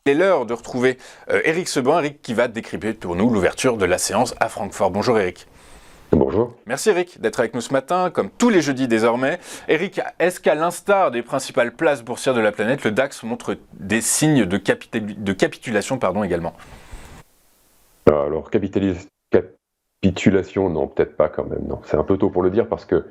Il est l'heure de retrouver Eric Sebin, Eric qui va décrypter pour nous l'ouverture de la séance à Francfort. Bonjour Eric. Bonjour. Merci Eric d'être avec nous ce matin, comme tous les jeudis désormais. Eric, est-ce qu'à l'instar des principales places boursières de la planète, le DAX montre des signes de capitulation également? Alors, capitulation, non, peut-être pas quand même. Non, c'est un peu tôt pour le dire parce que...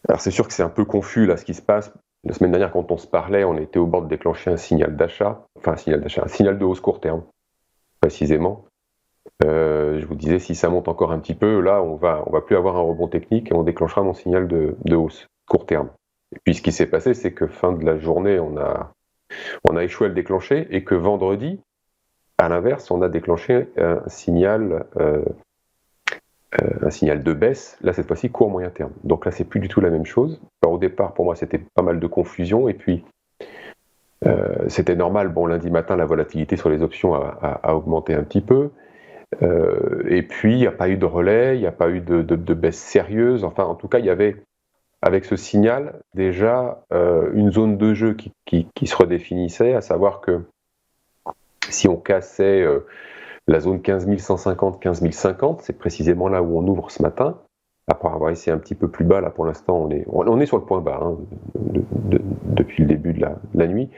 Alors c'est sûr que c'est un peu confus là ce qui se passe. La semaine dernière, quand on se parlait, on était au bord de déclencher un signal d'achat, un signal de hausse court terme, précisément. Je vous disais, si ça monte encore un petit peu, là, on va plus avoir un rebond technique et on déclenchera mon signal de hausse court terme. Et puis ce qui s'est passé, c'est que fin de la journée, on a échoué à le déclencher et que vendredi, à l'inverse, on a déclenché un signal de baisse, là cette fois-ci court moyen terme. Donc là c'est plus du tout la même chose. Alors, au départ pour moi c'était pas mal de confusion et puis c'était normal, bon lundi matin la volatilité sur les options a augmenté un petit peu et puis il n'y a pas eu de relais, il n'y a pas eu de baisse sérieuse, enfin en tout cas il y avait avec ce signal déjà une zone de jeu qui se redéfinissait, à savoir que si on cassait la zone 15 150, 15 050, c'est précisément là où on ouvre ce matin. Après avoir essayé un petit peu plus bas, là pour l'instant on est sur le point bas hein, depuis le début de la nuit.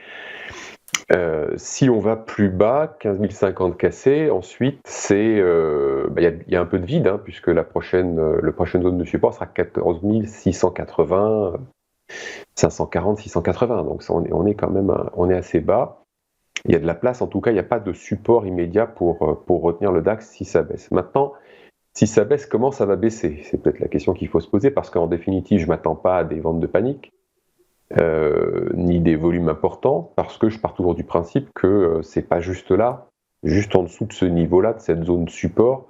Si on va plus bas, 15 050 cassé, ensuite c'est y a un peu de vide hein, puisque la prochaine zone de support sera 14 680, 540, 680. Donc ça, on est quand même on est assez bas. Il y a de la place, en tout cas, il n'y a pas de support immédiat pour retenir le DAX si ça baisse. Maintenant, si ça baisse, comment ça va baisser? C'est peut-être la question qu'il faut se poser, parce qu'en définitive, je ne m'attends pas à des ventes de panique, ni des volumes importants, parce que je pars toujours du principe que c'est pas juste là, juste en dessous de ce niveau-là, de cette zone support,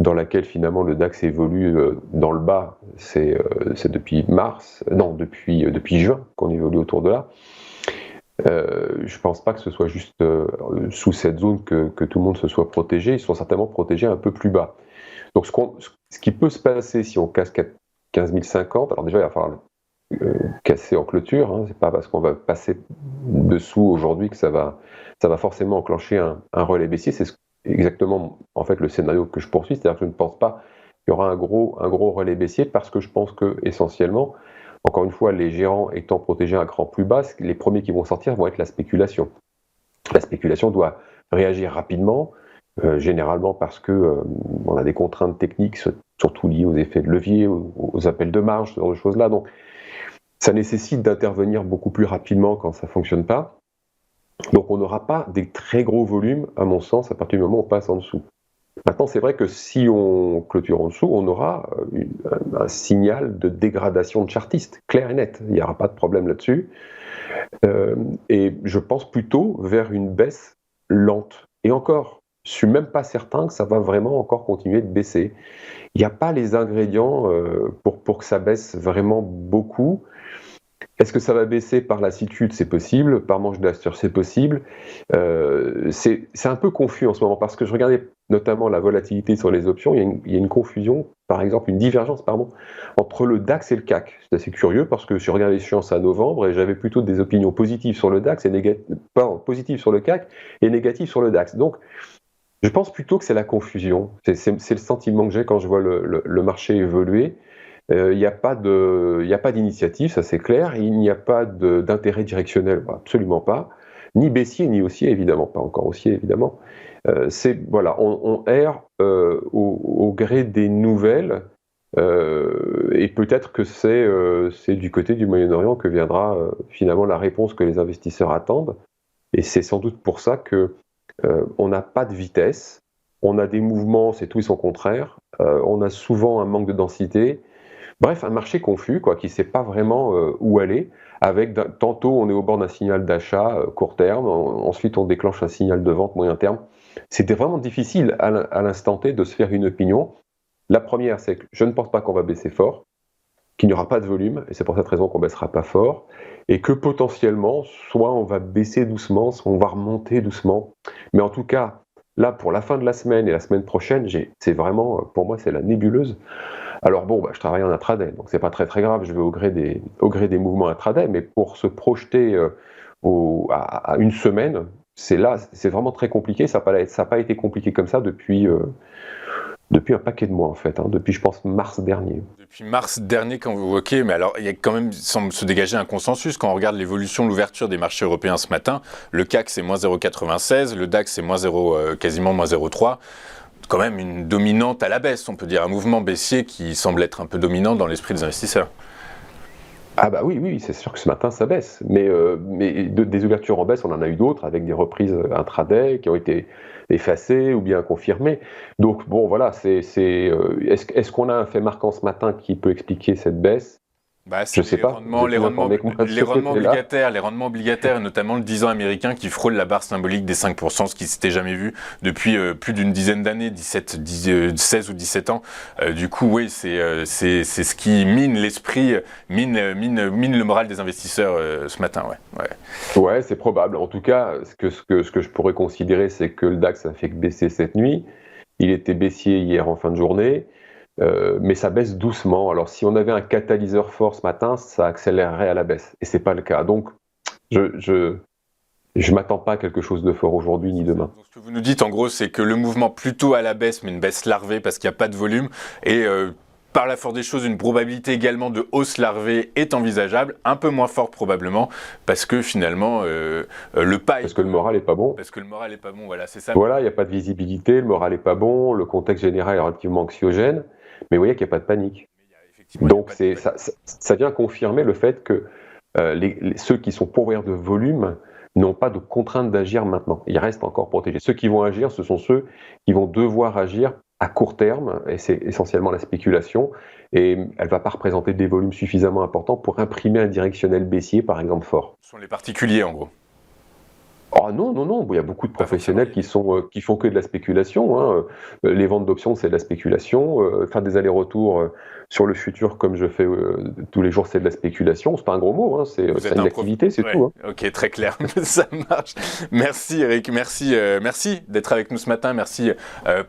dans laquelle finalement le DAX évolue dans le bas, c'est depuis depuis juin qu'on évolue autour de là. Je pense pas que ce soit juste sous cette zone que tout le monde se soit protégé. Ils sont certainement protégés un peu plus bas. Donc ce qui peut se passer si on casse 15 050, alors déjà il va falloir casser en clôture. Hein, c'est pas parce qu'on va passer dessous aujourd'hui que ça va forcément enclencher un relais baissier. C'est exactement en fait le scénario que je poursuis. C'est-à-dire que je ne pense pas qu'il y aura un gros relais baissier parce que je pense que essentiellement, encore une fois, les gérants étant protégés à un cran plus bas, les premiers qui vont sortir vont être la spéculation. La spéculation doit réagir rapidement, généralement parce que on a des contraintes techniques, surtout liées aux effets de levier, aux appels de marge, ce genre de choses-là. Donc, ça nécessite d'intervenir beaucoup plus rapidement quand ça ne fonctionne pas. Donc, on n'aura pas des très gros volumes, à mon sens, à partir du moment où on passe en dessous. Maintenant, c'est vrai que si on clôture en dessous, on aura un signal de dégradation de chartiste, clair et net. Il n'y aura pas de problème là-dessus. Et je pense plutôt vers une baisse lente. Et encore, je ne suis même pas certain que ça va vraiment encore continuer de baisser. Il n'y a pas les ingrédients pour que ça baisse vraiment beaucoup. Est-ce que ça va baisser par lassitude? C'est possible. Par manque d'acheteur, c'est possible. C'est un peu confus en ce moment parce que je regardais notamment la volatilité sur les options. Il y a une confusion, par exemple, une divergence, entre le DAX et le CAC. C'est assez curieux parce que je regardais l'échéance à novembre et j'avais plutôt des opinions positives sur le DAX positives sur le CAC et négatives sur le DAX. Donc, je pense plutôt que c'est la confusion. C'est le sentiment que j'ai quand je vois le marché évoluer. Il n'y a pas d'initiative, ça c'est clair. Il n'y a pas d'intérêt directionnel, absolument pas. Ni baissier, ni haussier, évidemment. Pas encore haussier, évidemment. Voilà, on erre au gré des nouvelles. Et peut-être que c'est du côté du Moyen-Orient que viendra finalement la réponse que les investisseurs attendent. Et c'est sans doute pour ça que on n'a pas de vitesse. On a des mouvements, c'est tout et son contraire. On a souvent un manque de densité. Bref, un marché confus, qui ne sait pas vraiment où aller, avec tantôt on est au bord d'un signal d'achat court terme, ensuite on déclenche un signal de vente moyen terme. C'était vraiment difficile à l'instant T de se faire une opinion. La première, c'est que je ne pense pas qu'on va baisser fort, qu'il n'y aura pas de volume, et c'est pour cette raison qu'on ne baissera pas fort, et que potentiellement, soit on va baisser doucement, soit on va remonter doucement. Mais en tout cas, là, pour la fin de la semaine et la semaine prochaine, c'est vraiment, pour moi, c'est la nébuleuse. Alors bon, je travaille en intraday, donc c'est pas très très grave, je vais au gré des mouvements intraday, mais pour se projeter à une semaine, c'est vraiment très compliqué. Ça n'a pas été compliqué comme ça depuis un paquet de mois en fait, depuis je pense mars dernier. Depuis mars dernier, ok, mais alors il y a quand même, semble se dégager un consensus quand on regarde l'évolution de l'ouverture des marchés européens ce matin. Le CAC c'est moins 0,96, le DAX c'est quasiment moins 0,3. Quand même une dominante à la baisse, on peut dire, un mouvement baissier qui semble être un peu dominant dans l'esprit des investisseurs. Ah bah oui, c'est sûr que ce matin ça baisse, mais des ouvertures en baisse, on en a eu d'autres avec des reprises intraday qui ont été effacées ou bien confirmées. Donc bon voilà, est-ce qu'on a un fait marquant ce matin qui peut expliquer cette baisse? Je sais pas. Les rendements obligataires, et notamment le 10 ans américain qui frôle la barre symbolique des 5%, ce qui s'était jamais vu depuis plus d'une dizaine d'années, 16 ou 17 ans. Du coup, oui, c'est ce qui mine l'esprit, mine le moral des investisseurs ce matin. Ouais, c'est probable. En tout cas, ce que je pourrais considérer, c'est que le DAX a fait que baisser cette nuit. Il était baissier hier en fin de journée. Mais ça baisse doucement. Alors si on avait un catalyseur fort ce matin, ça accélérerait à la baisse. Et c'est pas le cas. Donc je m'attends pas à quelque chose de fort aujourd'hui ni demain. Donc, ce que vous nous dites en gros, c'est que le mouvement plutôt à la baisse, mais une baisse larvée parce qu'il n'y a pas de volume. Et par la force des choses, une probabilité également de hausse larvée est envisageable, un peu moins forte probablement, parce que finalement Parce que le moral est pas bon. Parce que le moral est pas bon, voilà, c'est ça. Voilà, il n'y a pas de visibilité, le moral est pas bon, le contexte général est relativement anxiogène, mais vous voyez qu'il n'y a pas de panique. Donc ça vient confirmer le fait que ceux qui sont pourvoyeurs de volume n'ont pas de contrainte d'agir maintenant. Ils restent encore protégés. Ceux qui vont agir, ce sont ceux qui vont devoir agir à court terme, et c'est essentiellement la spéculation, et elle ne va pas représenter des volumes suffisamment importants pour imprimer un directionnel baissier, par exemple, fort. Ce sont les particuliers, en gros. Oh non, il y a beaucoup de professionnels qui font que de la spéculation. Les ventes d'options, c'est de la spéculation. Faire des allers-retours sur le futur, comme je fais tous les jours, c'est de la spéculation. C'est pas un gros mot, c'est une activité, c'est tout. Ok, très clair, ça marche. Merci Eric, merci d'être avec nous ce matin, merci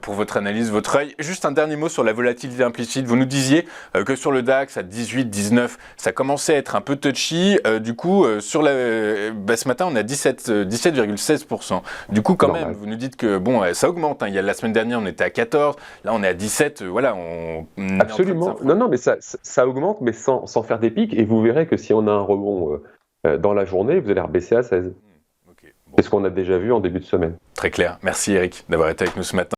pour votre analyse, votre œil. Juste un dernier mot sur la volatilité implicite. Vous nous disiez que sur le DAX à 18, 19, ça commençait à être un peu touchy. Du coup, ce matin, on a 17,16%. Du coup, quand même, vous nous dites que bon, ça augmente. Il y a la semaine dernière, on était à 14, là on est à 17. Voilà, absolument. Non, mais ça augmente, mais sans faire des pics. Et vous verrez que si on a un rebond dans la journée, vous allez rebaisser à 16. C'est ce qu'on a déjà vu en début de semaine. Très clair. Merci Eric d'avoir été avec nous ce matin.